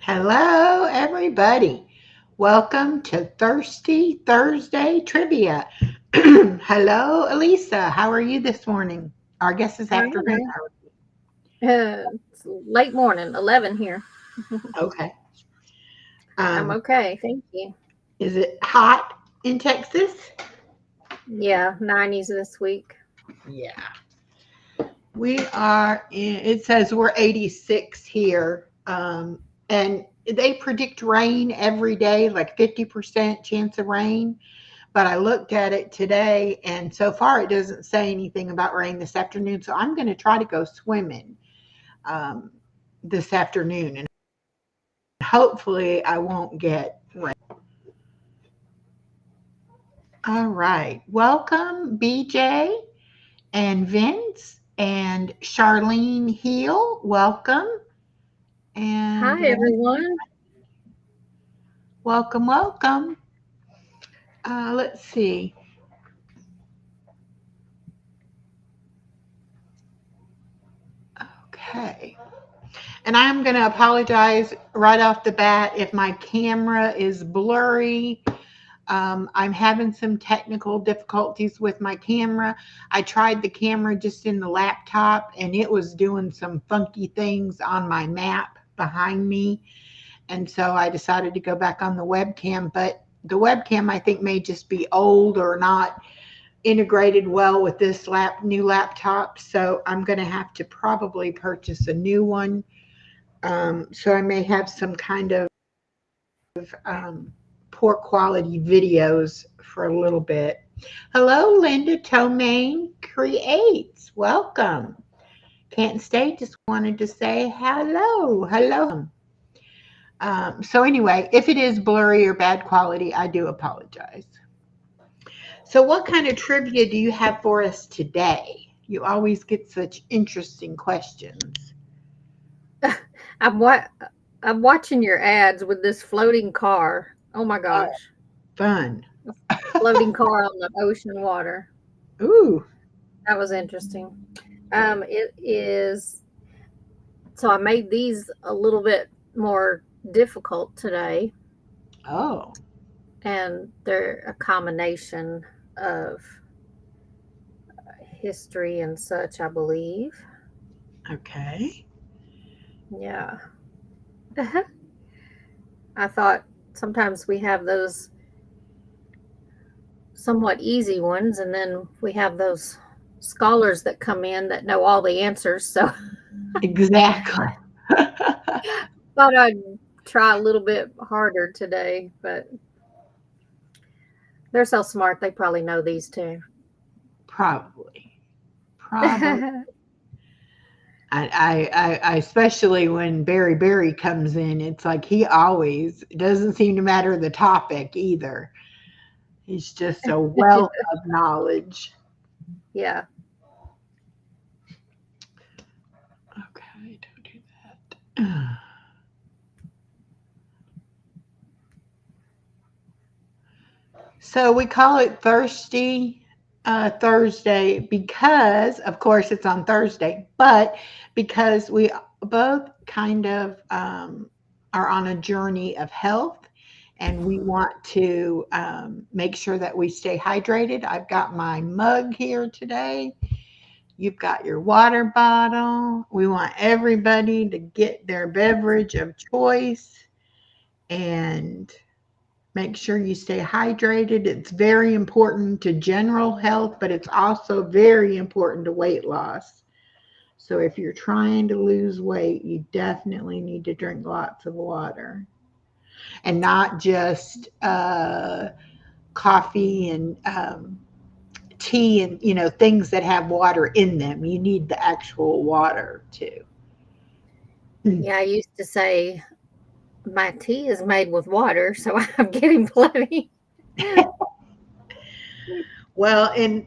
Hello, everybody. Welcome to Thirsty Thursday Trivia. Hello, Alisa. How are you this morning? Or I guess this afternoon. Hi. It's late morning, 11 here. Okay. I'm Um, okay, thank you. is it hot in Texas? Yeah, 90s this week. Yeah. It says we're 86 here. And they predict rain every day, like 50% chance of rain. But I looked at it today, and so far it doesn't say anything about rain this afternoon. So I'm going to try to go swimming um, this afternoon, and hopefully I won't get rain. All right. Welcome, BJ and Vince and Charlene Heal. Welcome. And Hi, everyone. welcome, welcome. Let's see. Okay. And I'm going to apologize right off the bat if my camera is blurry. I'm having some technical difficulties with my camera. I tried the camera just in the laptop and it was doing some funky things on my map behind me. And so I decided to go back on the webcam. But the webcam, I think, may just be old or not integrated well with this new laptop. So I'm going to have to probably purchase a new one. So I may have some kind of poor quality videos for a little bit. Hello, Linda Tomaine Creates. Welcome. Can't stay, just wanted to say hello. Hello. So, anyway, if it is blurry or bad quality, I do apologize. So, what kind of trivia do you have for us today? You always get such interesting questions. I'm wa- I'm watching your ads with this floating car. Oh my Oh, gosh. fun. Floating car on the ocean water. Ooh. That was interesting. It is so I made these a little bit more difficult today, Oh, and they're a combination of history and such, I believe. okay. Yeah. I thought sometimes we have those somewhat easy ones, and then we have those scholars that come in that know all the answers. So Exactly. thought I'd try a little bit harder today, but they're so smart they probably know these too. Probably. Probably. I especially when Barry comes in, it's like he always it doesn't seem to matter the topic either. He's just a wealth of knowledge. Yeah. Okay, don't do that. So we call it Thirsty Thursday because, of course, it's on Thursday, but because we both kind of are on a journey of health and we want to make sure that we stay hydrated. I've got my mug here today. You've got your water bottle. We want everybody to get their beverage of choice and make sure you stay hydrated. It's very important to general health, but it's also very important to weight loss. So if you're trying to lose weight, you definitely need to drink lots of water and not just coffee and tea and things that have water in them. You need the actual water too. Yeah, I used to say my tea is made with water, so I'm getting plenty. Well, and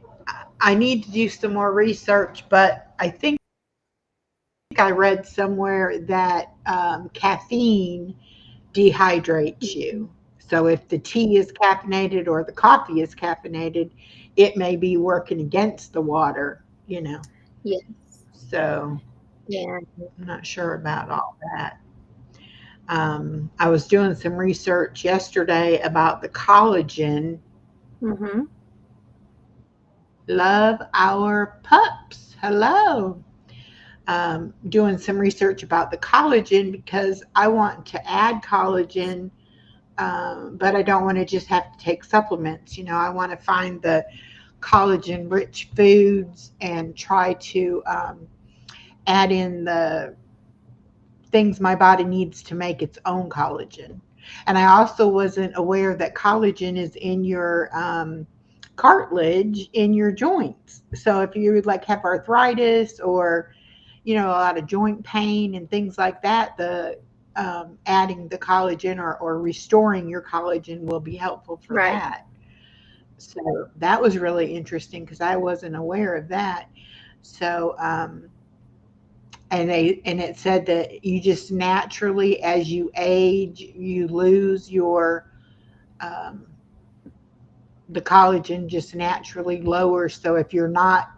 I need to do some more research, but I think I read somewhere that caffeine dehydrates you. So if the tea is caffeinated or the coffee is caffeinated, it may be working against the water. Yeah. So Yeah. I'm not sure about all that. I was doing some research yesterday about the collagen. Mhm. Love our pups. Hello. Doing some research about the collagen because I want to add collagen, but I don't want to just have to take supplements. I want to find the collagen rich foods and try to add in the things my body needs to make its own collagen. And I also wasn't aware that collagen is in your cartilage in your joints. So if you would like have arthritis or a lot of joint pain and things like that, the adding the collagen or restoring your collagen will be helpful for Right. that. So that was really interesting because I wasn't aware of that. So and it said that you just naturally, as you age, you lose your um, the collagen just naturally lowers. So if you're not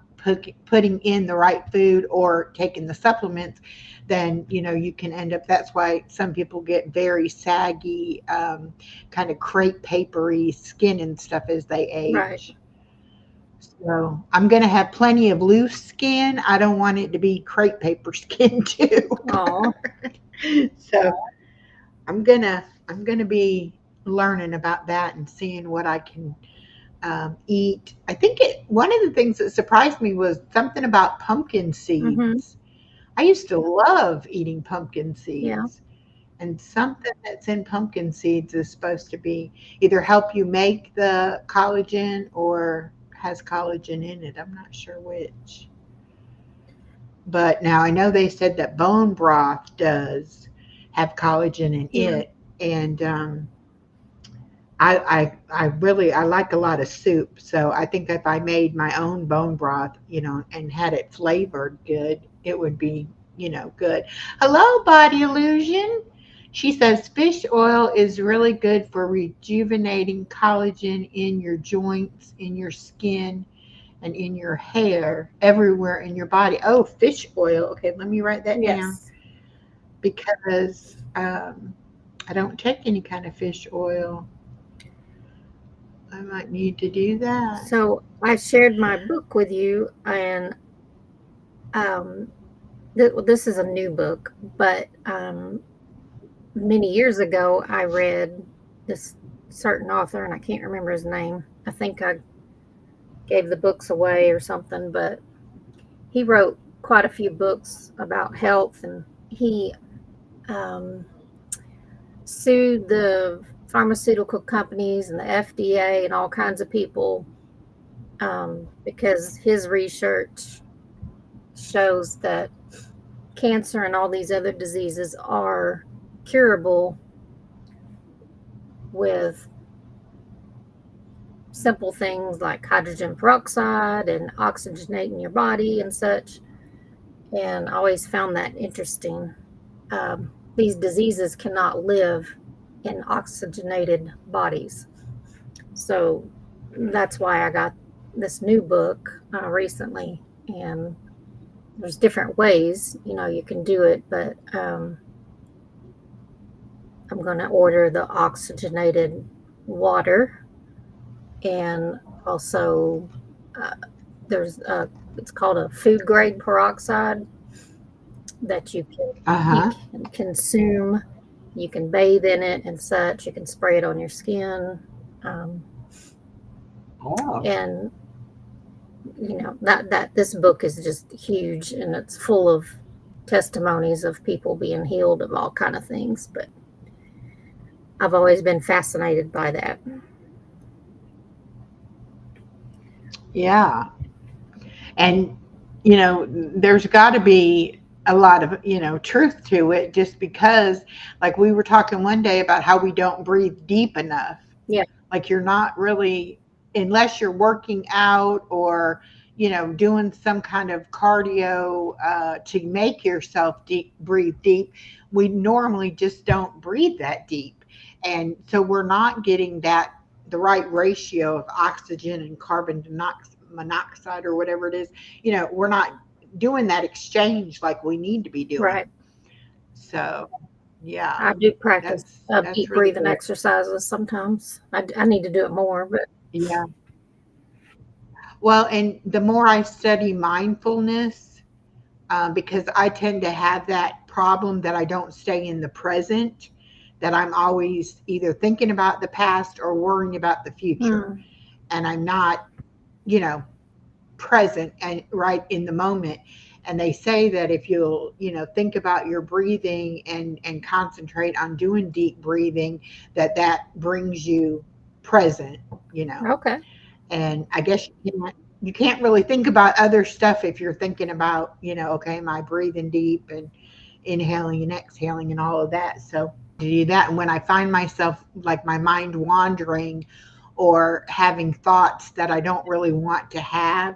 putting in the right food or taking the supplements, then you can end up. That's why some people get very saggy, kind of crepe papery skin and stuff as they Right. age. So I'm gonna have plenty of loose skin. I don't want it to be crepe paper skin too. Oh. So I'm gonna be learning about that and seeing what I can eat. I think one of the things that surprised me was something about pumpkin Mhm. seeds. I used to love eating pumpkin Yeah. seeds, and something that's in pumpkin seeds is supposed to be either help you make the collagen or has collagen in it. I'm not sure which. But now I know they said that bone broth does have collagen in Yeah. it, and I really I like a lot of soup, so I think if I made my own bone broth, and had it flavored good, it would be, good. Hello, Body Illusion. She says fish oil is really good for rejuvenating collagen in your joints, in your skin, and in your hair, everywhere in your body. Oh, fish oil. Okay, let me write that down Yes. because I don't take any kind of fish oil. I might need to do that. So I shared my book with you, and um, this is a new book, but many years ago I read this certain author, and I can't remember his name. I think I gave the books away or something, but he wrote quite a few books about health, and he um, sued the pharmaceutical companies and the FDA and all kinds of people because his research shows that cancer and all these other diseases are curable with simple things like hydrogen peroxide and oxygenating your body and such. And I always found that interesting. These diseases cannot live in oxygenated bodies. So that's why I got this new book recently. And there's different ways, you can do it, but I'm going to order the oxygenated water, and also uh, there's it's called a food grade peroxide that Uh you huh. can consume. You can bathe in it and such. You can spray it on your skin, um, Oh, and that this book is just huge, and it's full of testimonies of people being healed of all kind of things. But I've always been fascinated by that. yeah. And, there's got to be a lot of, truth to it just because, like, we were talking one day about how we don't breathe deep enough. Yeah. Like, you're not really, unless you're working out or, doing some kind of cardio to make yourself breathe deep, we normally just don't breathe that deep. And so we're not getting the right ratio of oxygen and carbon monoxide or whatever it is. We're not doing that exchange like we need to be doing. Right. So, Yeah, I do practice that's deep really breathing good. exercises sometimes. I need to do it more, but Yeah. Well, and the more I study mindfulness, because I tend to have that problem that I don't stay in the present, that I'm always either thinking about the past or worrying about the future. hmm, And I'm not, you know, present and right in the moment. And they say that if you'll, think about your breathing and concentrate on doing deep breathing, that brings you present. okay. And I guess you can't really think about other stuff if you're thinking about, okay, am I breathing deep and inhaling and exhaling and all of that. So to do that, and when I find myself like my mind wandering or having thoughts that I don't really want to have,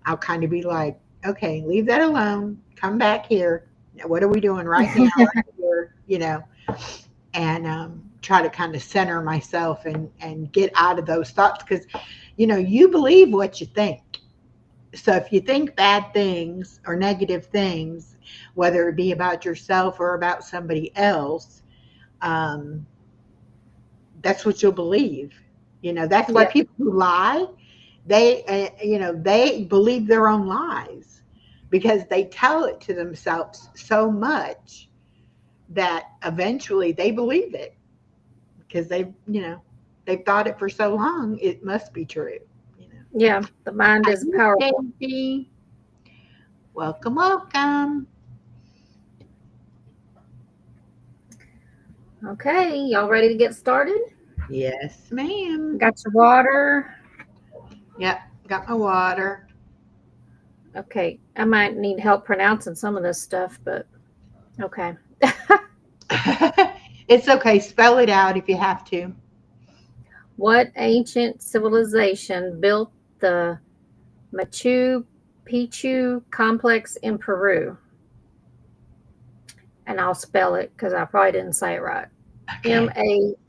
I'll kind of be like, okay, leave that alone. Come back here. What are we doing right now, right here? And try to kind of center myself and get out of those thoughts because, you believe what you think. So if you think bad things or negative things, whether it be about yourself or about somebody else, um, that's what you'll believe. That's why Yeah, people who lie, they believe their own lies because they tell it to themselves so much that eventually they believe it because they've thought it for so long, it must be true. You know. yeah. The mind Hi, is powerful. Daisy. Welcome, welcome. Okay, y'all ready to get started? Yes, ma'am. Got your water? Yep, got my water. Okay, I might need help pronouncing some of this stuff, but okay. It's okay. Spell it out if you have to. What ancient civilization built the Machu Picchu complex in Peru? And I'll spell it because I probably didn't say it right. Okay.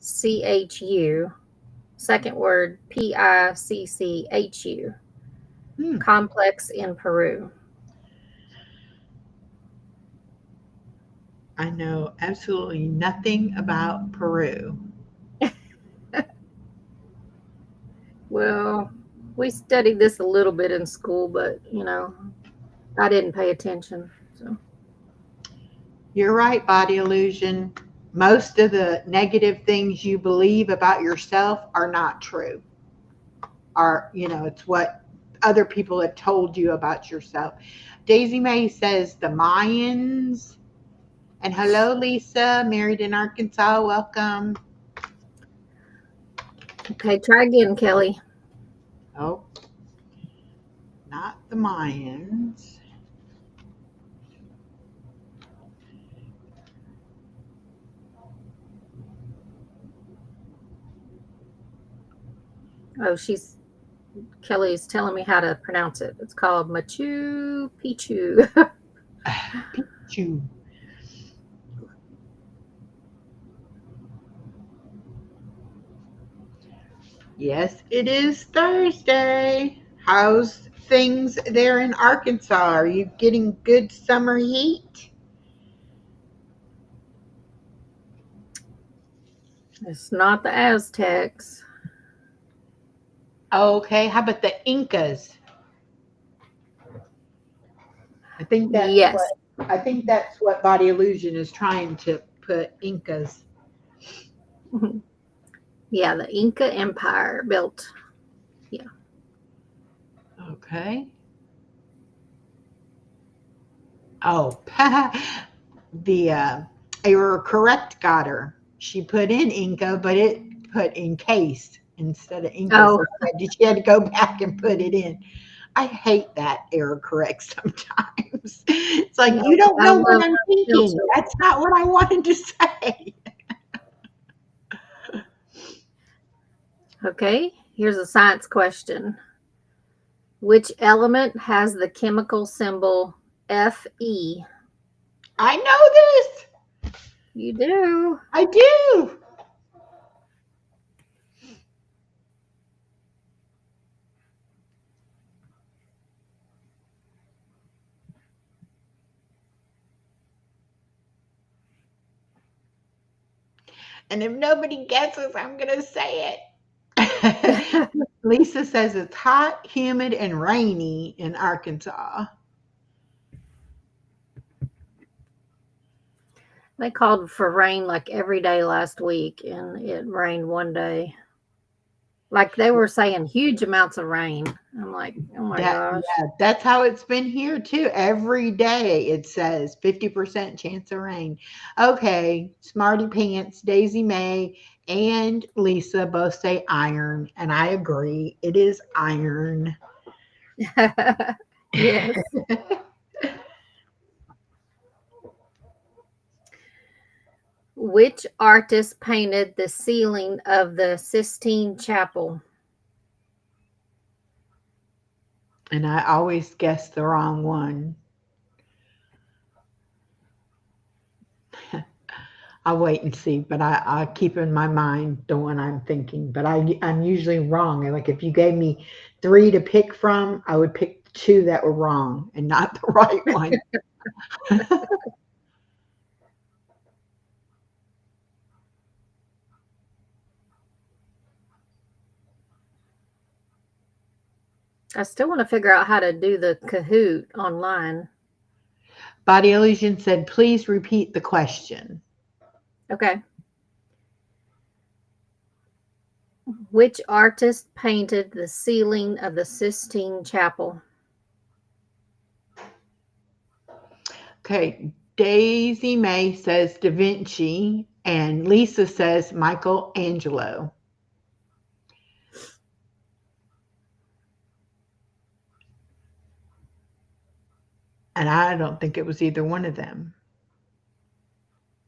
Machu, second word Picchu, Hmm. complex in Peru. I know absolutely nothing about Peru. Well, we studied this a little bit in school, but I didn't pay attention. So, You're right, body illusion. Most of the negative things you believe about yourself are not true. It's what other people have told you about yourself. Daisy Mae says the Mayans. And hello, Lisa, married in Arkansas. Welcome. okay, try again, Kelly. Oh, not the Mayans. Oh, Kelly's telling me how to pronounce it. It's called Machu Picchu. Pichu. Yes, it is Thursday. How's things there in Arkansas? Are you getting good summer heat? It's not the Aztecs. Okay, how about the Incas? I think that's Yes. what I think that's what Body Illusion is trying to put Incas. Yeah, the Inca Empire built. Yeah. Okay. Oh, the error correct got her. She put in Inca, but it put encased instead of Inca. Oh, So she had to go back and put it in. I hate that error correct sometimes. It's like, you no, don't I know what love I'm thinking. filter. That's not what I wanted to say. Okay, here's a science question. Which element has the chemical symbol Fe? I know this. You do. I do. And if nobody guesses, I'm going to say it. Lisa says it's hot, humid, and rainy in Arkansas. They called for rain like every day last week, and it rained one day. Like they were saying huge amounts of rain. I'm like, oh my That gosh. yeah, that's how it's been here too. Every day it says 50% chance of rain. Okay, Smarty Pants, Daisy May, and Lisa both say iron, and I agree. It is iron. Yes. Which artist painted the ceiling of the Sistine Chapel? And I always guess the wrong one. I'll wait and see, but I keep in my mind the one I'm thinking. But I'm usually wrong. Like if you gave me three to pick from, I would pick two that were wrong and not the right one. I still want to figure out how to do the Kahoot online. Body Illusion said, please repeat the question. Okay. Which artist painted the ceiling of the Sistine Chapel? Okay. Daisy May says Da Vinci, and Lisa says Michelangelo. And I don't think it was either one of them.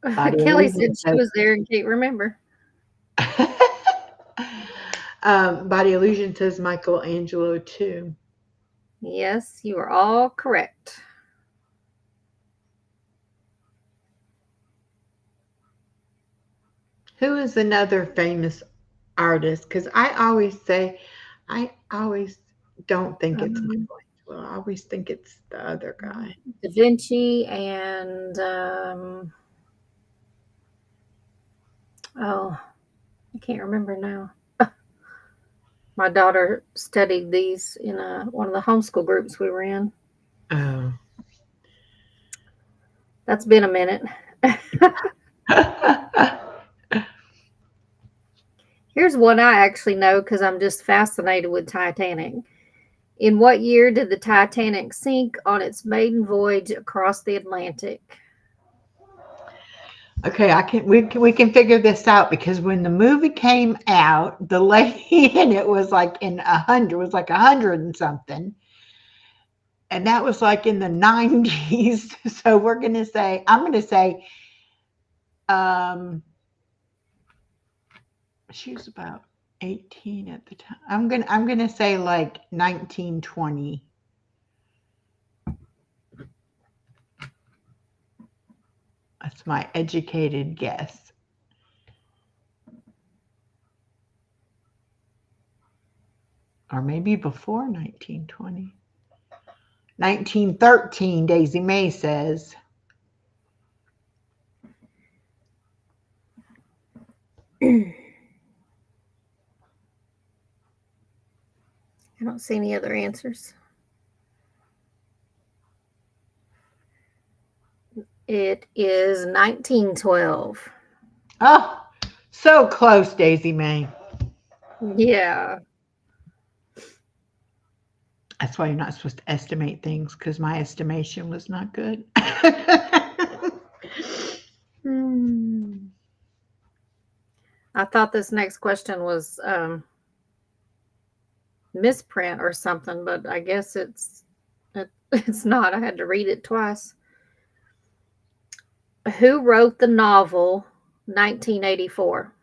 Body Kelly Illusion said she says, was there and can't remember. Body Illusion says Michelangelo too. Yes, you are all correct. Who is another famous artist? Because I always don't think it's Um, Michelangelo. I always think it's the other guy. Da Vinci and oh, I can't remember now. My daughter studied these in one of the homeschool groups we were in. Oh. That's been a minute. Here's one I actually know because I'm just fascinated with Titanic. In what year did the Titanic sink on its maiden voyage across the Atlantic? Okay, we can figure this out because when the movie came out, the lady in it was like in 100, was like 100 and something, and that was like in the 90s. So I'm gonna say, um, she was about 18 at the time. I'm gonna say like 1920. That's my educated guess, or maybe before 1920. 1913, Daisy May says. I don't see any other answers. It is 1912. Oh, so close, Daisy May. Yeah. That's why you're not supposed to estimate things because my estimation was not good. Hmm. I thought this next question was misprint or something, but I guess it's not. I had to read it twice. Who wrote the novel 1984?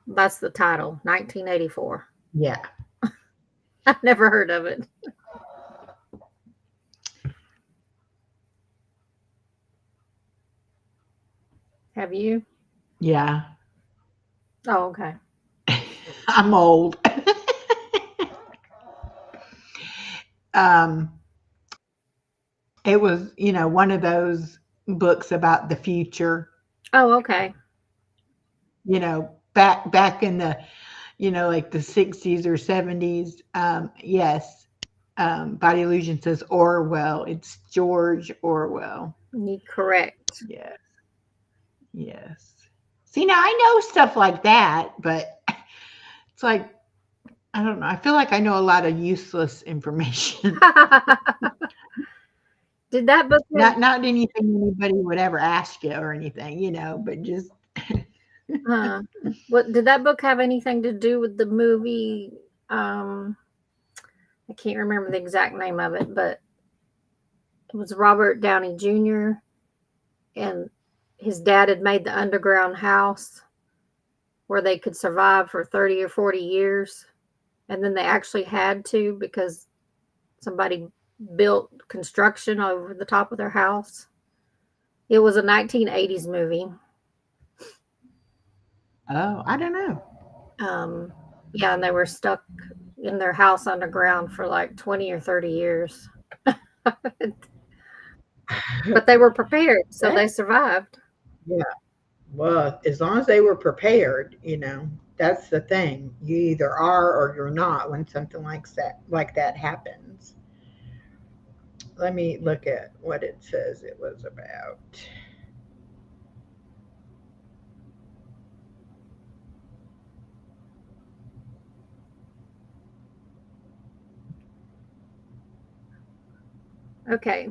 That's the title, 1984. Yeah. I've never heard of it. Have you? Yeah. Oh, okay. I'm old. um, it was, one of those. books about the future. Oh, okay. Back in the like the 60s or 70s. Yes, Body Illusion says Orwell. It's George Orwell. You correct. Yes, yes. See, now I know stuff like that, but it's like I don't know. I feel like I know a lot of useless information. Did that book have Not anything anybody would ever ask you or anything, but just uh, what did that book have anything to do with the movie? Um, I can't remember the exact name of it, but it was Robert Downey Jr. and his dad had made the underground house where they could survive for 30 or 40 years. And then they actually had to because somebody built construction over the top of their house. It was a 1980s movie. oh, I don't know. Um, yeah, and they were stuck in their house underground for like 20 or 30 years. But they were prepared, so That they survived. yeah. Well, as long as they were prepared, that's the thing. You either are or you're not when something like that happens. Let me look at what it says it was about. Okay.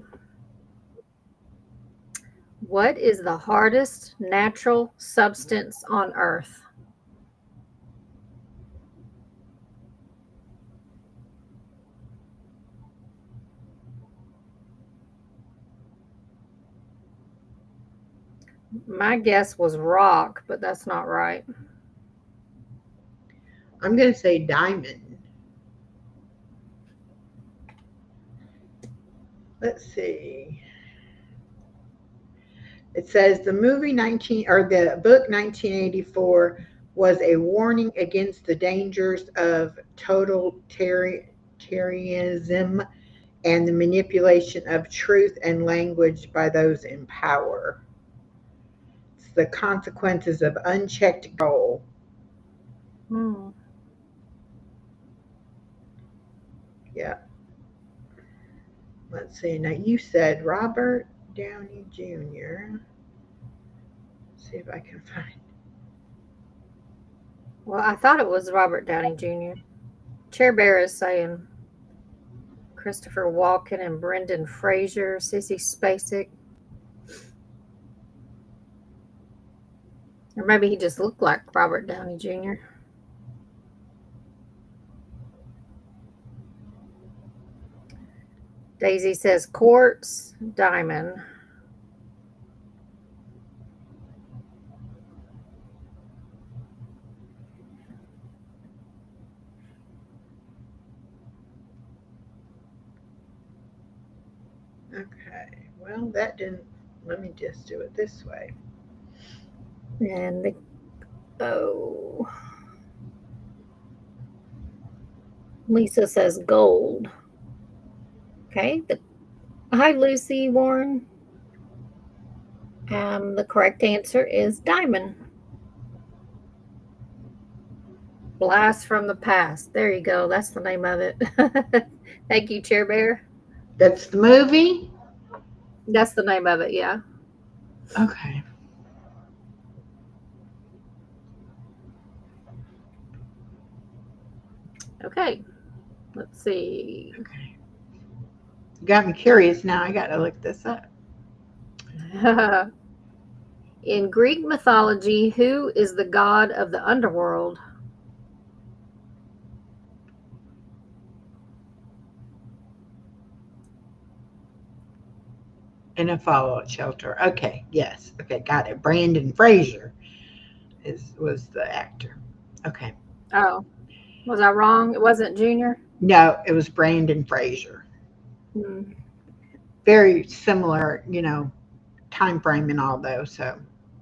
What is the hardest natural substance on Earth? My guess was rock, but that's not right. I'm going to say diamond. Let's see. It says the book 1984 was a warning against the dangers of totalitarianism and the manipulation of truth and language by those in power. It's the consequences of unchecked control. Hmm. Yeah. Let's see. Now you said Robert Downey Jr. Let's see if I can find. Well, I thought it was Robert Downey Jr. Chair Bear is saying Christopher Walken and Brendan Fraser, Sissy Spacek, or maybe he just looked like Robert Downey Jr. Daisy says quartz, diamond. Okay. Well, that didn't. Let me just do it this way. And the, oh, Lisa says gold. Okay. Hi, Lucy Warren. The correct answer is diamond. Blast from the past. There you go. That's the name of it. Thank you, Chair Bear. That's the movie. That's the name of it. Yeah. Okay. Okay. Let's see. Okay. You got me curious now. I got to look this up. In Greek mythology, who is the god of the underworld? In a fallout shelter. Okay. Yes. Okay. Got it. Brandon Fraser was the actor. Okay. Oh, was I wrong? It wasn't Junior? No, it was Brandon Fraser. Hmm. Very similar, time frame and all those. So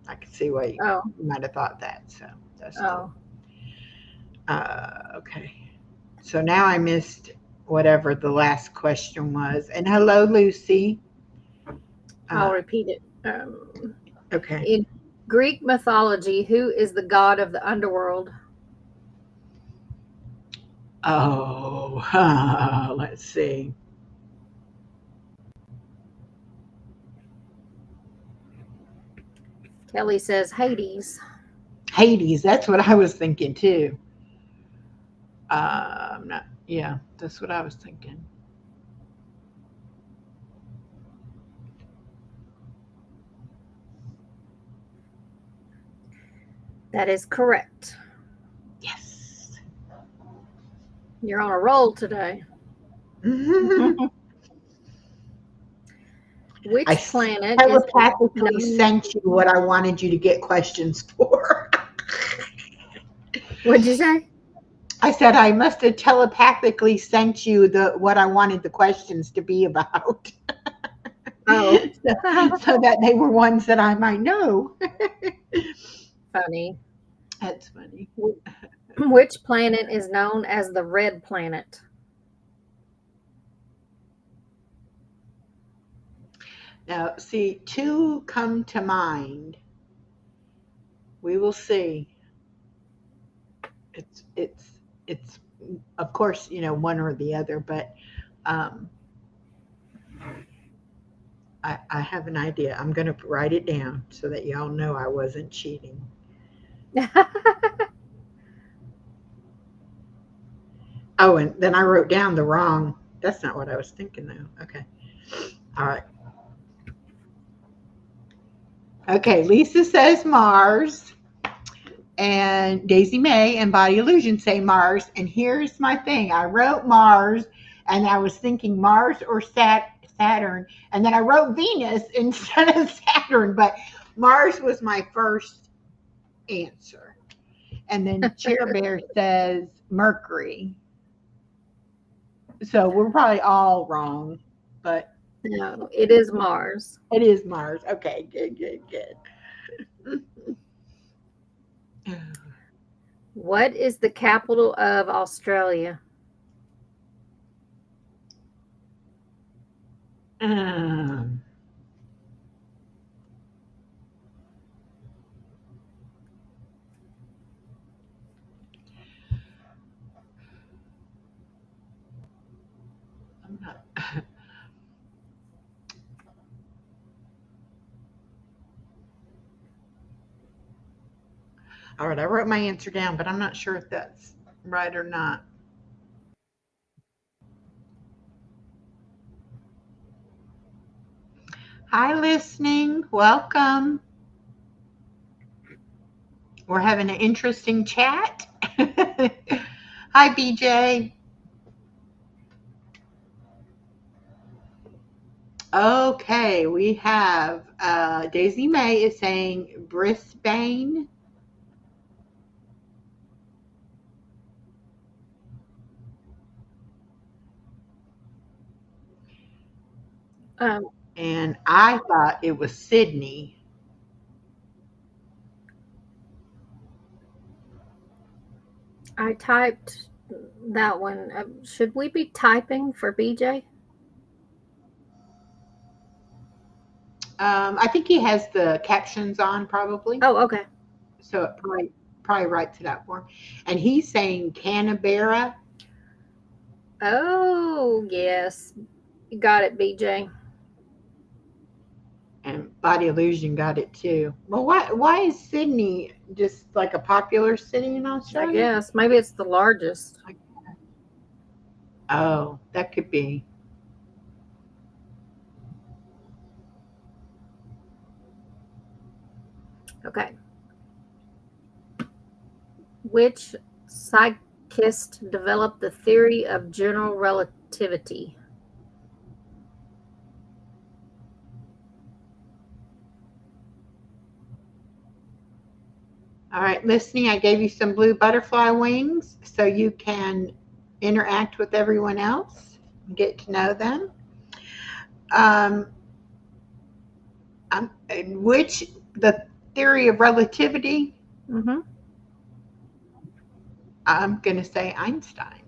I could see why Oh, you might have thought that. So that's cool. oh. Okay. So now I missed whatever the last question was. And hello, Lucy. I'll Uh, repeat it. Um, Okay. in Greek mythology, who is the god of the underworld? Oh, let's see. Kelly says Hades. Hades. That's what I was thinking too. Not. Yeah, that's what I was thinking. That is correct. Yes. You're on a roll today. I Which planet is telepathically known? sent you what I wanted you to get questions for. What'd you say? I said I must have telepathically sent you the what I wanted the questions to be about, Oh, so, so that they were ones that I might know. funny. That's funny. Which planet is known as the red planet? Now, see, two come to mind. We will see. It's it's it's of course one or the other, but um, I have an idea. I'm going to write it down so that y'all know I wasn't cheating. Oh, and then I wrote down the wrong. That's not what I was thinking, though. Okay. All right. Okay. Lisa says Mars, and Daisy May and Body Illusion say Mars. And here's my thing: I wrote Mars, and I was thinking Mars or Saturn, and then I wrote Venus instead of Saturn. But Mars was my first answer. And then Chair Bear says Mercury. So we're probably all wrong, but No, it is Mars. it is Mars. Okay, good, good, good. What is the capital of Australia? Um, I'm not. All right, I wrote my answer down, but I'm not sure if that's right or not. Hi, listening. Welcome. We're having an interesting chat. Hi, BJ. Okay, we have Daisy May is saying Brisbane, Um, and I thought it was Sydney. I typed that one. Should we be typing for BJ? I think he has the captions on probably, Oh, okay. so it probably writes it out for him. And he's saying Canberra, Oh, yes. You got it, BJ. and Body Illusion got it too. Well, why is Sydney just like a popular city in I Australia? guess. Maybe it's the largest. Like, oh, that could be. Okay. Which psychist developed the theory of general relativity? All right, listening. I gave you some blue butterfly wings so you can interact with everyone else, get to know them. Um, which the theory of relativity, Mm-hmm. I'm going to say Einstein.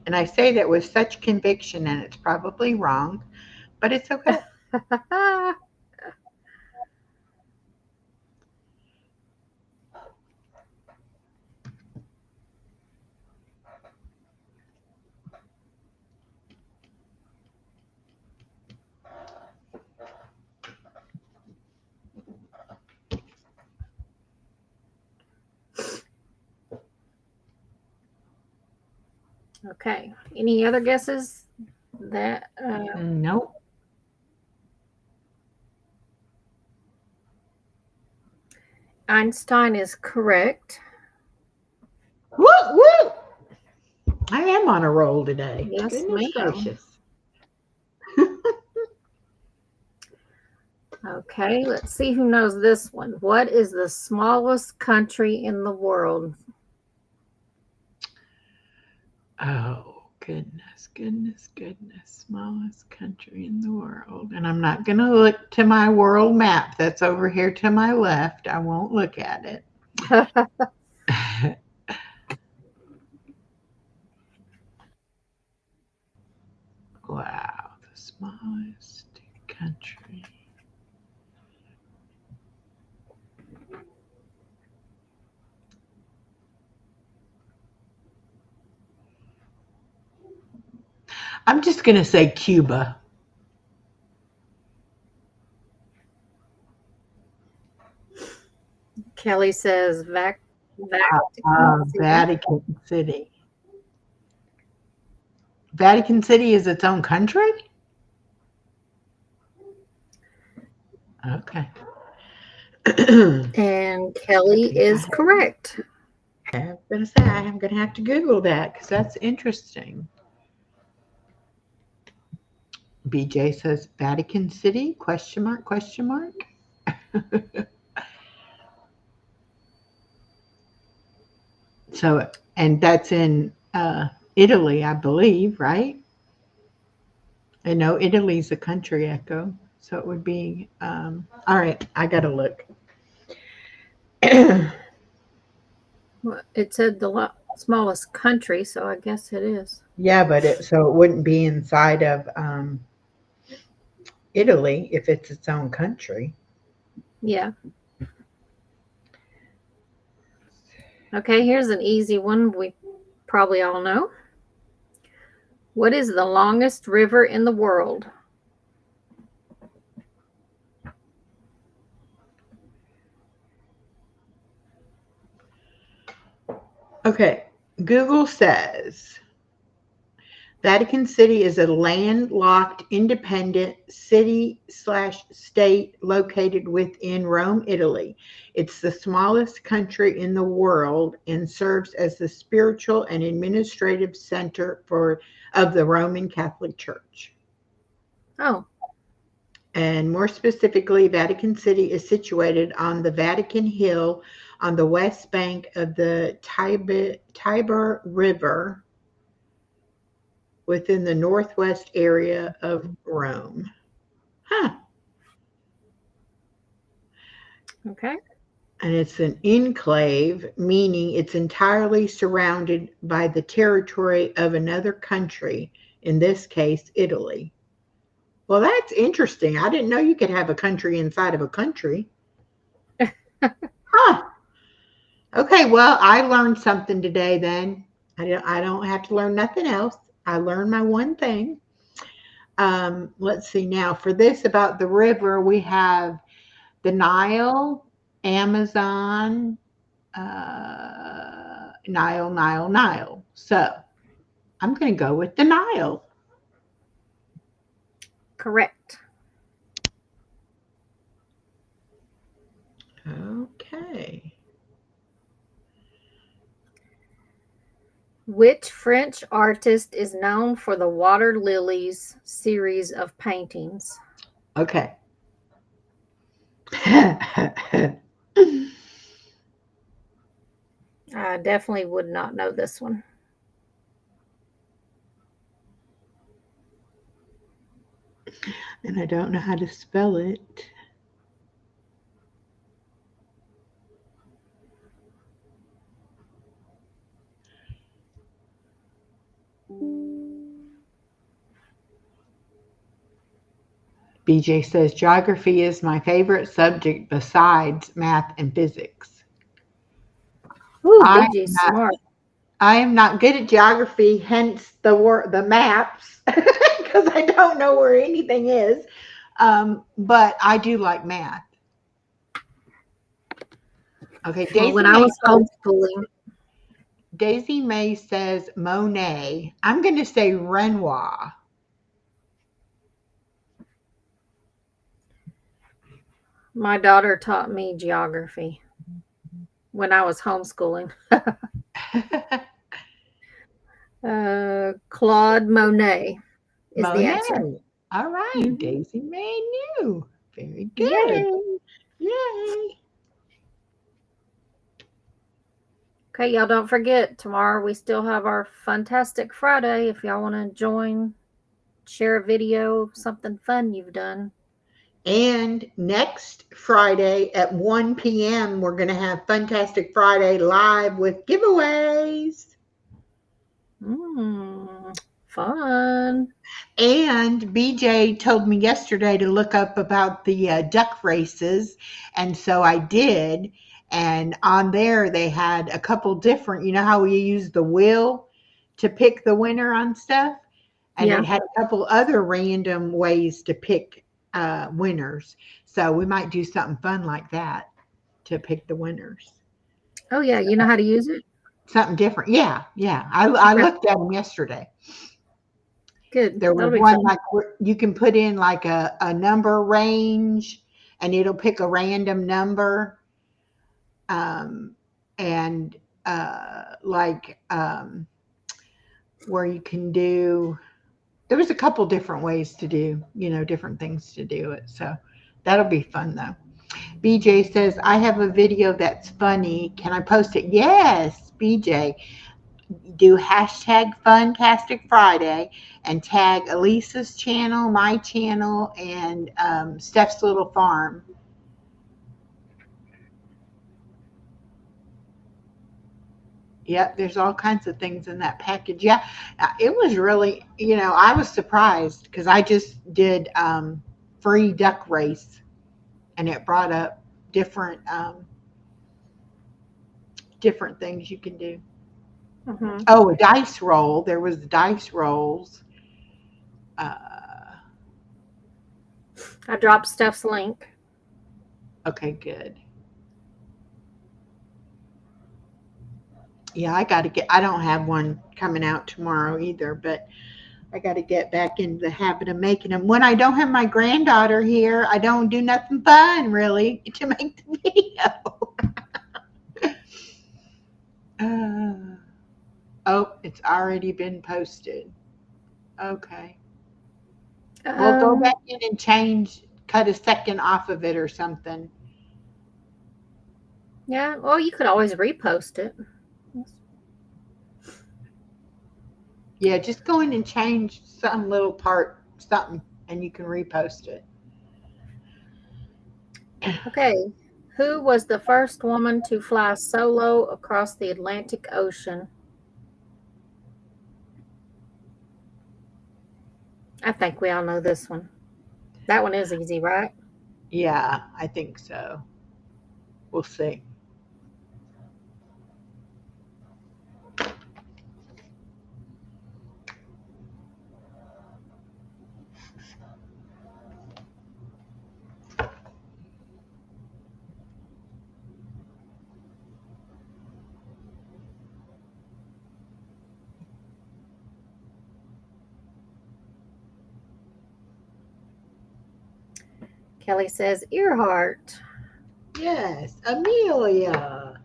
And I say that with such conviction, and it's probably wrong, but it's okay. Okay. Any other guesses? That Nope. Einstein is correct. Woo, woo! I am on a roll today. Yes, Goodness ma'am. gracious. Okay, let's see who knows this one. What is the smallest country in the world? Oh, goodness, goodness, goodness. Smallest country in the world. And I'm not going to look to my world map that's over here to my left. I won't look at it. Wow, the smallest country. I'm just going to say Cuba. Kelly says Vatican City. Vatican City. Vatican City is its own country? Okay. And Kelly is correct. I'm going to say I'm going to have to Google that because that's interesting. BJ says Vatican City? Question mark? Question mark? So, and that's in Italy, I believe, right? I know Italy's a country, Echo. So it would be, all right, I got to look. Well, it said the smallest country, so I guess it is. Yeah, but so it wouldn't be inside of Italy if it's its own country. Yeah. Okay, here's an easy one we probably all know. What is the longest river in the world? Okay, Google says Vatican City is a landlocked, independent city slash state located within Rome, Italy. It's the smallest country in the world and serves as the spiritual and administrative center of the Roman Catholic Church. Oh, And more specifically, Vatican City is situated on the Vatican Hill on the west bank of the Tiber River within the northwest area of Rome. Huh. okay. And it's an enclave, meaning it's entirely surrounded by the territory of another country, in this case, Italy. Well, that's interesting. I didn't know you could have a country inside of a country. Huh. Okay, well, I learned something today then. I don't have to learn nothing else. I learned my one thing. Let's see now. For this about the river, we have the Nile, Amazon, Nile, Nile, Nile. So I'm going to go with the Nile. Correct. Okay. Which French artist is known for the Water Lilies series of paintings? Okay. I definitely would not know this one. And I don't know how to spell it. BJ says geography is my favorite subject besides math and physics. Ooh, I BJ am not, smart. I am not good at geography, hence the maps, because I don't know where anything is. But I do like math. Okay, Well, when I was homeschooling, Daisy May says Monet. I'm going to say Renoir. my daughter taught me geography when I was homeschooling. Claude Monet is the answer. Monet. All right, Mhm. Daisy May knew. Very good. Yay. Yay. Okay, y'all don't forget, tomorrow we still have our Fantastic Friday. If y'all want to join, share a video, something fun you've done. And next Friday at 1 p.m., we're going to have Fantastic Friday live with giveaways. Mm, fun. And BJ told me yesterday to look up about the duck races. And so I did. And on there, they had a couple different, you know how we use the wheel to pick the winner on stuff? And it Yeah. had a couple other random ways to pick winners. So we might do something fun like that to pick the winners. Oh, yeah. You know how to use it? Something different. Yeah, yeah. I Okay. looked at them yesterday. Good. There was That'll be one fun. like where you can put in like a number range and it'll pick a random number. Um, and like where you can do, there was a couple different ways to do, different things to do it. So that'll be fun though. BJ says, I have a video that's funny. Can I post it? Yes, BJ. Do hashtag Funtastic Friday and tag Alisa's channel, my channel, and Steph's Little Farm. Yep, there's all kinds of things in that package. Yeah, it was really, I was surprised because I just did free duck race and it brought up different things you can do. Hmm. Oh, a dice roll. There was dice rolls. Uh, I dropped Steph's link. okay, good. Yeah, I got to get, I don't have one coming out tomorrow either, but I got to get back into the habit of making them. When I don't have my granddaughter here, I don't do nothing fun really to make the video. Uh, oh, it's already been posted. Okay. Well, go Um, back in and cut a second off of it or something. yeah, well, you could always repost it. Yeah, just go in and change some little part, something, and you can repost it. Okay. Who was the first woman to fly solo across the Atlantic Ocean? I think we all know this one. That one is easy, right? Yeah, I think so. We'll see. Kelly says Earhart. Yes, Amelia.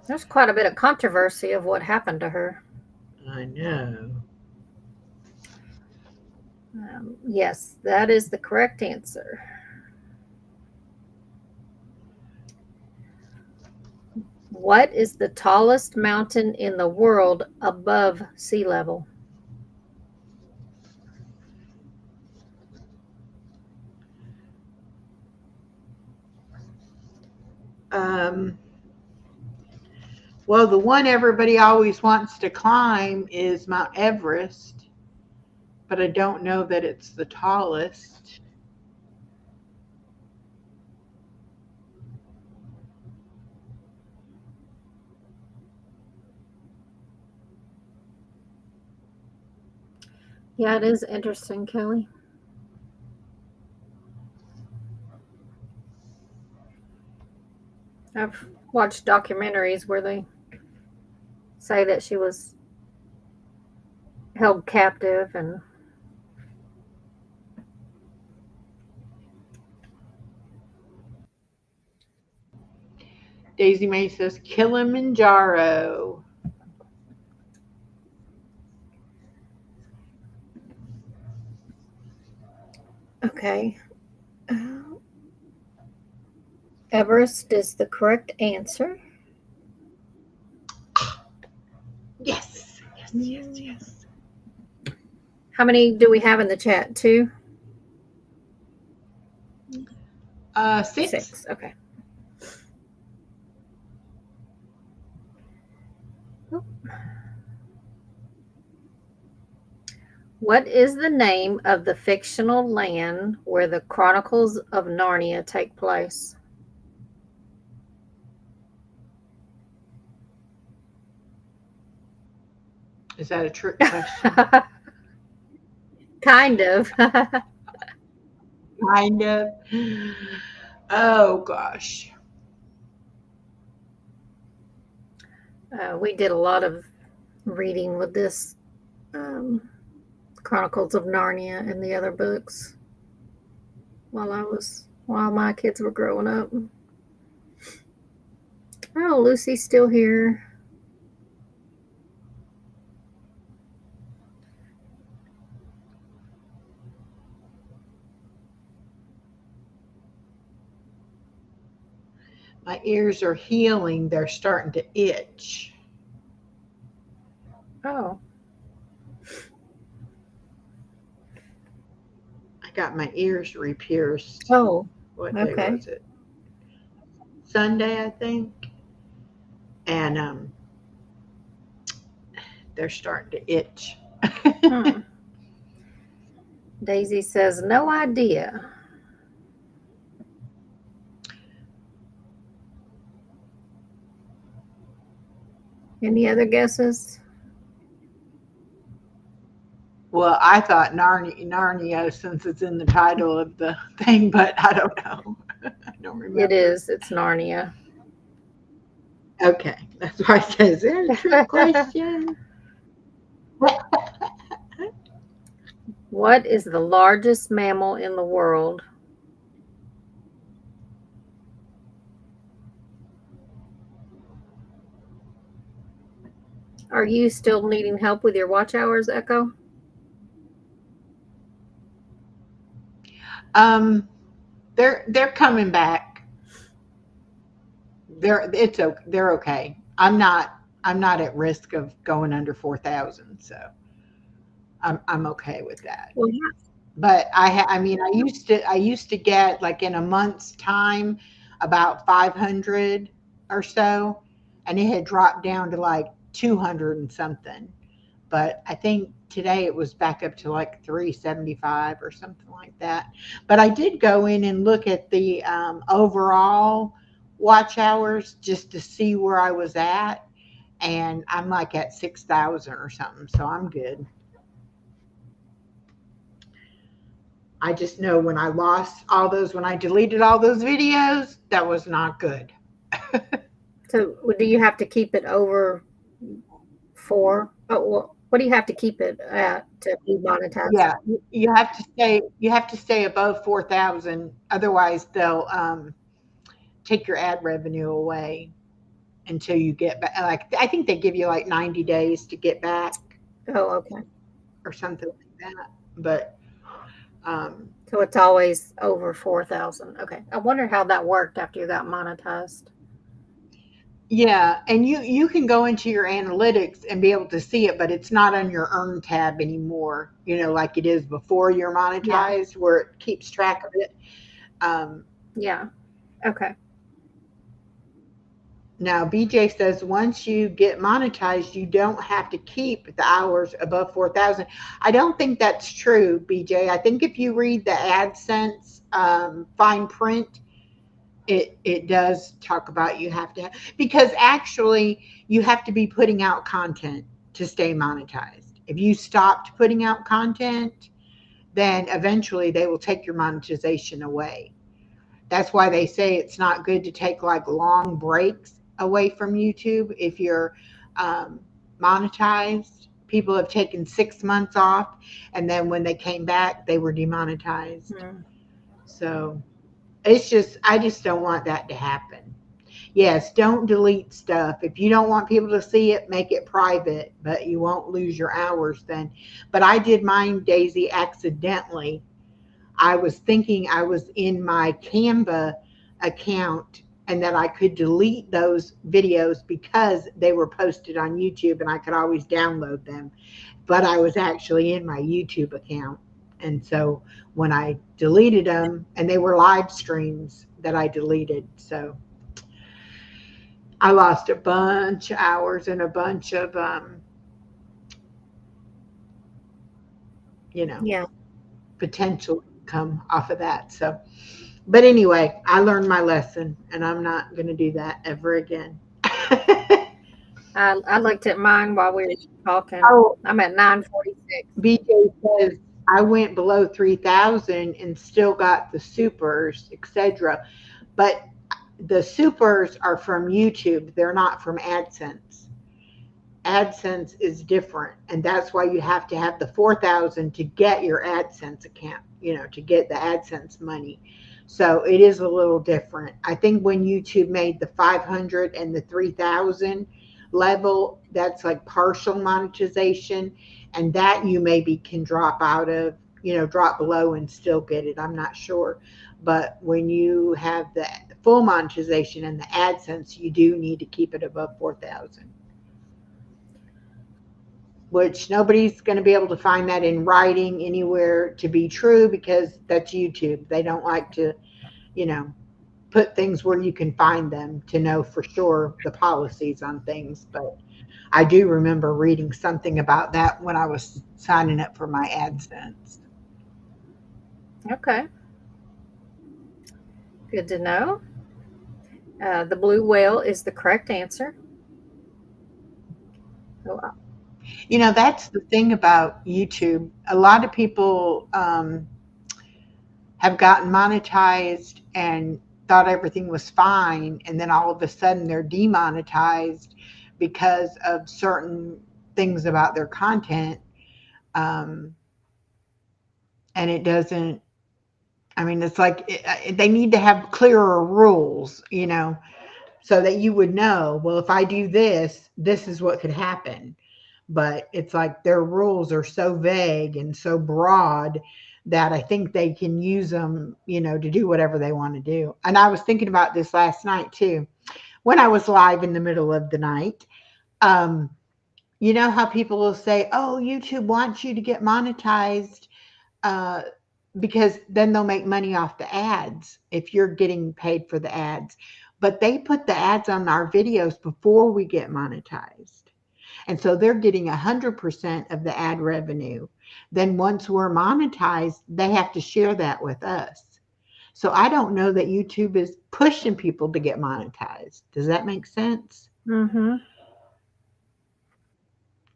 There's quite a bit of controversy of what happened to her. I know. Yes, that is the correct answer. What is the tallest mountain in the world above sea level? Um, Well, the one everybody always wants to climb is Mount Everest, but I don't know that it's the tallest. Yeah, it is interesting, Kelly. I've watched documentaries where they say that she was held captive and Daisy May says Kilimanjaro. okay. Everest is the correct answer. Yes, yes, yes, Mm. yes. How many do we have in the chat? Two? Six. Six. Okay. What is the name of the fictional land where the Chronicles of Narnia take place? Is that a trick question? Kind of. Kind of. Oh gosh. We did a lot of reading with this um, Chronicles of Narnia and the other books while my kids were growing up. Oh, Lucy's still here. My ears are healing. They're starting to itch. Oh, I got my ears re-pierced. oh, What day okay. was it? Sunday, I think. And they're starting to itch. Hmm. Daisy says no idea. Any other guesses? Well, I thought Narnia since it's in the title of the thing, but I don't know. I don't It remember. is. It's Narnia. Okay, that's why it says it's a trick question. What is the largest mammal in the world? Are you still needing help with your watch hours, Echo? Um, they're coming back. They're okay. I'm not at risk of going under 4,000, so I'm okay with that. Well, yeah. But I mean, I used to get like in a month's time about 500 or so, and it had dropped down to like 200 and something. But I think today it was back up to like 375 or something like that. But I did go in and look at the overall watch hours just to see where I was at, and I'm like at 6,000 or something, so I'm good. I just know when I lost all those, when I deleted all those videos, that was not good. So, do you have to keep it over four? Oh, well, what do you have to keep it at to be monetized? Yeah, you have to stay above 4,000, otherwise they'll take your ad revenue away until you get back. Like I think they give you like 90 days to get back Oh, okay. or something like that. But um, So it's always over 4,000. Okay. I wonder how that worked after you got monetized. yeah, and you can go into your analytics and be able to see it, but it's not on your earn tab anymore. Like it is before you're Yeah. monetized, where it keeps track of it. Um, Yeah. Okay. Now, BJ says once you get monetized, you don't have to keep the hours above 4,000. I don't think that's true, BJ. I think if you read the AdSense fine print, it does talk about you have to, because actually you have to be putting out content to stay monetized. If you stopped putting out content, then eventually they will take your monetization away. That's why they say it's not good to take like long breaks away from YouTube if you're um, monetized. People have taken 6 months off, and then when they came back, they were demonetized. Mm. So it's just, I just don't want that to happen. Yes, don't delete stuff. If you don't want people to see it, make it private, but you won't lose your hours then. But I did mine, Daisy, accidentally. I was thinking I was in my Canva account and that I could delete those videos because they were posted on YouTube and I could always download them. But I was actually in my YouTube account. And so when I deleted them, and they were live streams that I deleted. So I lost a bunch of hours and a bunch of, you know, Yeah, potential income off of that. So, but anyway, I learned my lesson and I'm not going to do that ever again. I looked at mine while we were talking. Oh, I'm at 946. BJ says I went below 3,000 and still got the supers, etc. But the supers are from YouTube, they're not from AdSense. AdSense is different, and that's why you have to have the 4,000 to get your AdSense account, to get the AdSense money. So it is a little different. I think when YouTube made the 500 and the 3,000 level, that's like partial monetization, and that you maybe can drop out of, drop below and still get it. I'm not sure. But when you have the full monetization and the AdSense, you do need to keep it above 4,000, which nobody's going to be able to find that in writing anywhere to be true because that's YouTube. They don't like to, you know, put things where you can find them to know for sure the policies on things. But I do remember reading something about that when I was signing up for my AdSense. Okay, good to know. The blue whale is the correct answer. So, That's the thing about YouTube. A lot of people have gotten monetized and thought everything was fine, and then all of a sudden they're demonetized because of certain things about their content. Um, and it doesn't, I mean, it's like they need to have clearer rules, so that you would know, well, if I do this, this is what could happen. But it's like their rules are so vague and so broad that I think they can use them, to do whatever they want to do. And I was thinking about this last night too, when I was live in the middle of the night. Um, you know how people will say, "Oh, YouTube wants you to get monetized," uh, because then they'll make money off the ads if you're getting paid for the ads. But they put the ads on our videos before we get monetized. And so they're getting 100% of the ad revenue. Then once we're monetized, they have to share that with us. So I don't know that YouTube is pushing people to get monetized. Does that make sense? mm-hmm.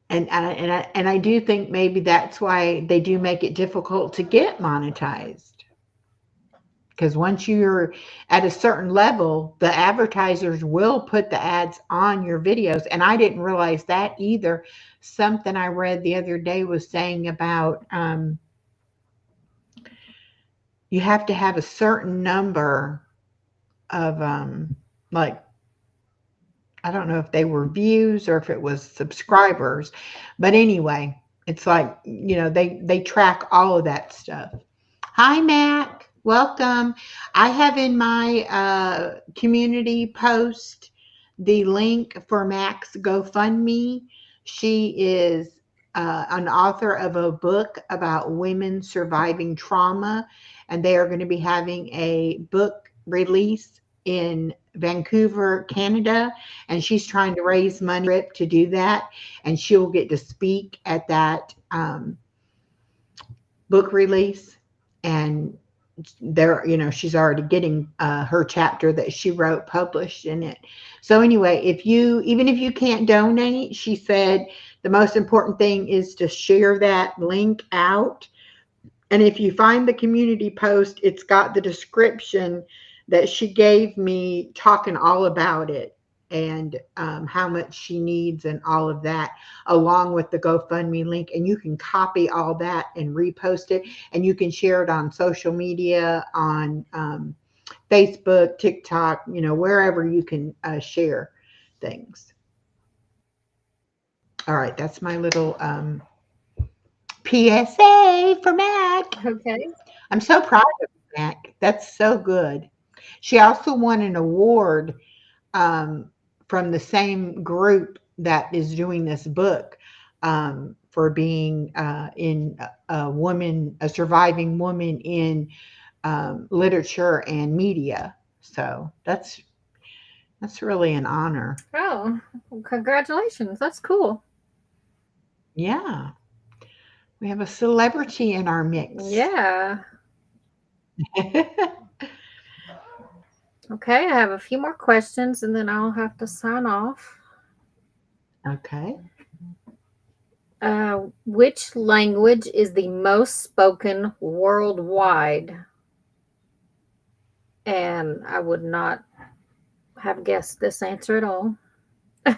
And I do think maybe that's why they do make it difficult to get monetized. Because once you're at a certain level, the advertisers will put the ads on your videos. And I didn't realize that either. Something I read the other day was saying about you have to have a certain number of, like, I don't know if they were views or if it was subscribers. But anyway, it's like, they track all of that stuff. Hi, Mac. Welcome. I have in my community post the link for Mac's GoFundMe. She is an author of a book about women surviving trauma, and they are going to be having a book release in Vancouver, Canada, and she's trying to raise money trip to do that, and she'll get to speak at that book release. And there, she's already getting her chapter that she wrote published in it. So anyway, if you even if you can't donate, she said the most important thing is to share that link out. And if you find the community post, it's got the description that she gave me talking all about it, and how much she needs and all of that, along with the GoFundMe link. And you can copy all that and repost it, and you can share it on social media, on Facebook, TikTok, wherever you can share things. All right, that's my little PSA for Mac. Okay. I'm so proud of Mac. That's so good. She also won an award um, from the same group that is doing this book, for being in a woman, a surviving woman in literature and media. So that's really an honor. Oh, well, congratulations. That's cool. Yeah, we have a celebrity in our mix. Yeah. Okay, I have a few more questions and then I'll have to sign off. Okay. Which language is the most spoken worldwide? And I would not have guessed this answer at all. I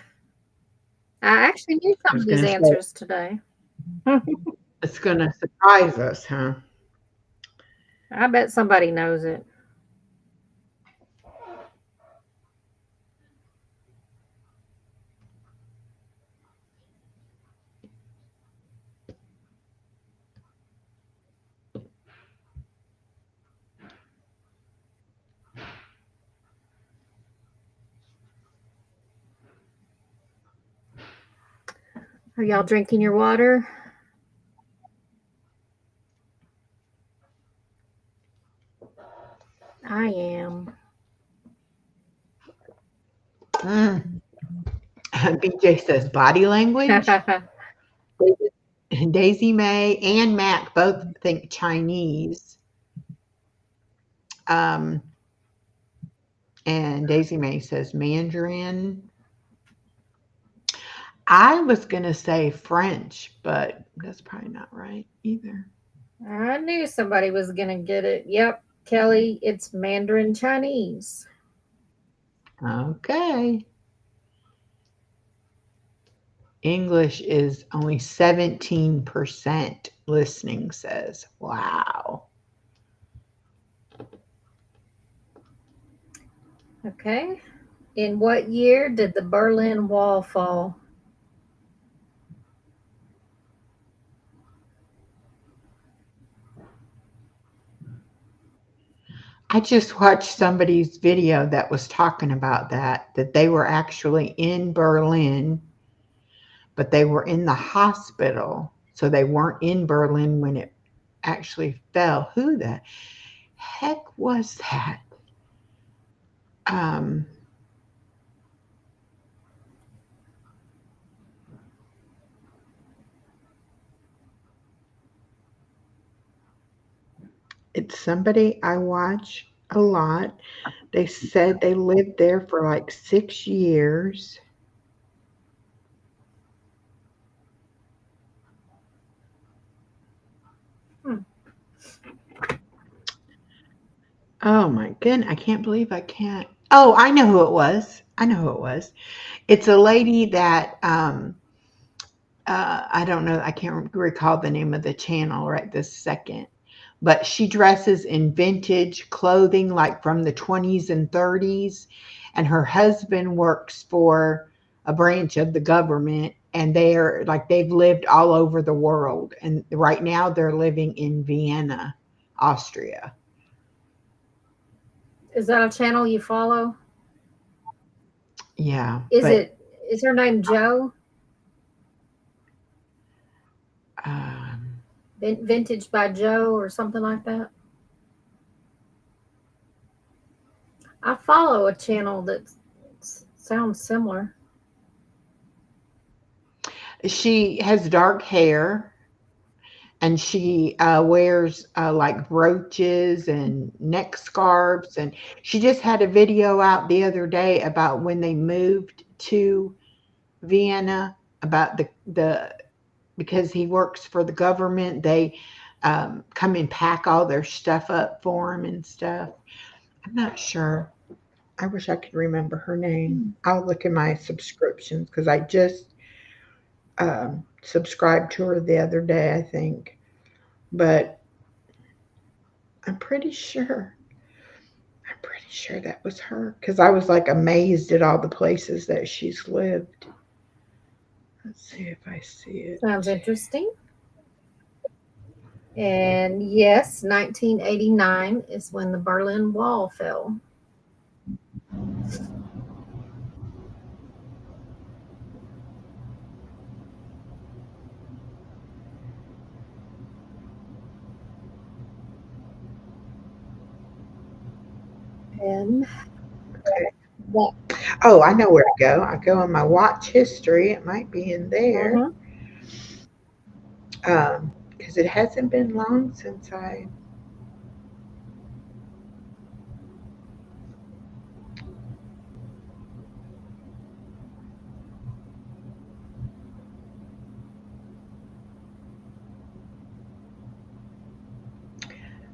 actually knew I some was of these going to say answers today. it's going to surprise us, huh? I bet somebody knows it. Are y'all drinking your water? I am. Mm. BJ says body language. Daisy May and Mac both think Chinese. Um, and Daisy May says Mandarin. I was going to say French, but that's probably not right either. I knew somebody was going to get it. Yep, Kelly, it's Mandarin Chinese. Okay. English is only 17% listening says. Wow. Okay. In what year did the Berlin Wall fall? I just watched somebody's video that was talking about that they were actually in Berlin, but they were in the hospital. So they weren't in Berlin when it actually fell. Who the heck was that? Um, it's somebody I watch a lot. They said they lived there for like 6 years. Hmm. Oh my goodness. I can't believe I can't. Oh, I know who it was. I know who it was. It's a lady that I don't know. I can't recall the name of the channel right this second, but she dresses in vintage clothing like from the 20s and 30s. And her husband works for a branch of the government. And they're like, they've lived all over the world. And right now they're living in Vienna, Austria. Is that a channel you follow? Yeah. Is But it is her name Joe? um, Vintage by Joe or something like that? I follow a channel that sounds similar. She has dark hair and she wears like brooches and neck scarves. And she just had a video out the other day about when they moved to Vienna, about the because he works for the government. They come and pack all their stuff up for him and stuff. I'm not sure. I wish I could remember her name. Hmm. I'll look in my subscriptions because I just subscribed to her the other day, I think. But I'm pretty sure. I'm pretty sure that was her because I was like amazed at all the places that she's lived. Let's see if I see it. Sounds interesting. And yes, 1989 is when the Berlin Wall fell. And Okay. that, Oh, I know where to go. I go in my watch history. It might be in there. uh-huh. Because it hasn't been long since I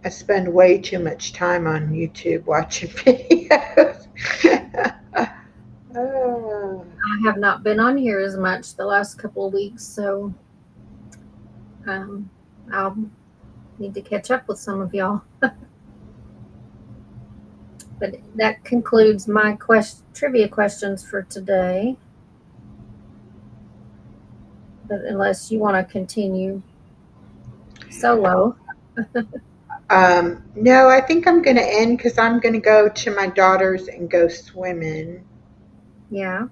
spend way too much time on YouTube watching videos. Oh. I have not been on here as much the last couple of weeks, so um, I'll need to catch up with some of y'all. But that concludes my trivia questions for today. But unless you want to continue solo, No, I think I'm going to end because I'm going to go to my daughter's and go swimming. yeah.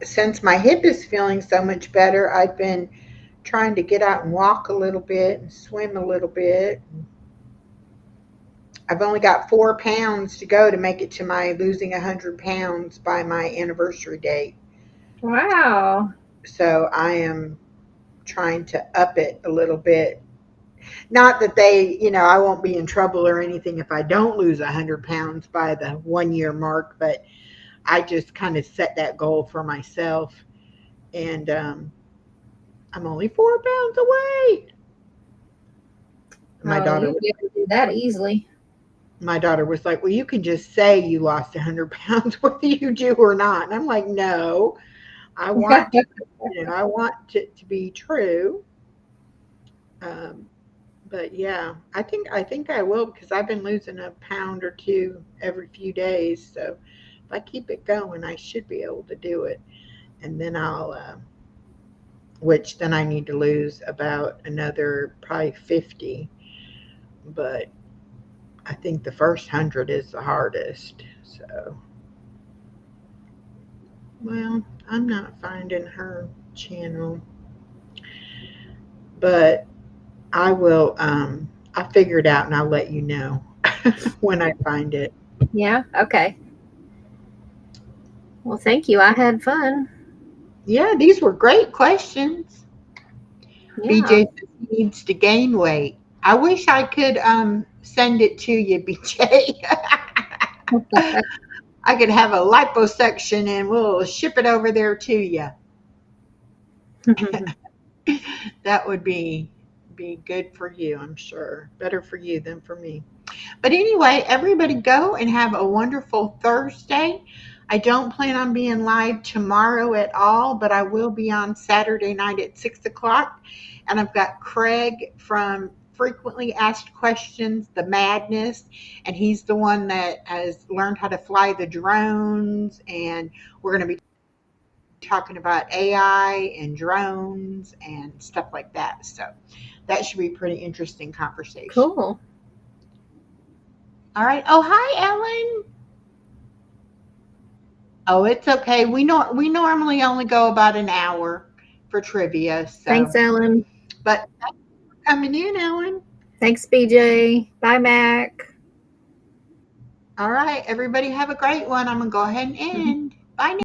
Since my hip is feeling so much better, I've been trying to get out and walk a little bit and swim a little bit. I've only got 4 pounds to go to make it to my losing 100 pounds by my anniversary date. Wow. So I am trying to up it a little bit. Not that I won't be in trouble or anything if I don't lose 100 pounds by the 1 year mark, but I just kind of set that goal for myself. And I'm only 4 pounds away. My Oh, daughter you'll was be able to do that easily. my daughter was like, "Well, you can just say you lost 100 pounds whether you do or not." And I'm like, "No, I want to, I want it to be true." Um, but yeah, I think I will because I've been losing a pound or two every few days. So if I keep it going, I should be able to do it. And then which then I need to lose about another probably 50. But I think the first 100 is the hardest. So, well, I'm not finding her channel, but I will. I'll figure it out and I'll let you know when I find it. Yeah. Okay. Well, thank you. I had fun. Yeah, these were great questions. Yeah. BJ says he needs to gain weight. I wish I could send it to you, BJ. I could have a liposuction and we'll ship it over there to you. That would be good for you, I'm sure. Better for you than for me. But anyway, everybody go and have a wonderful Thursday. I don't plan on being live tomorrow at all, but I will be on Saturday night at 6 o'clock. And I've got Craig from Frequently Asked Questions, The Madness, and he's the one that has learned how to fly the drones. And we're going to be talking about AI and drones and stuff like that. So that should be a pretty interesting conversation. Cool. All right. Oh, hi, Ellen. Oh, it's okay. We normally only go about an hour for trivia, Thanks, so Ellen. but coming in, Ellen. Thanks, BJ. Bye, Mac. All right, everybody have a great one. I'm going to go ahead and end. Bye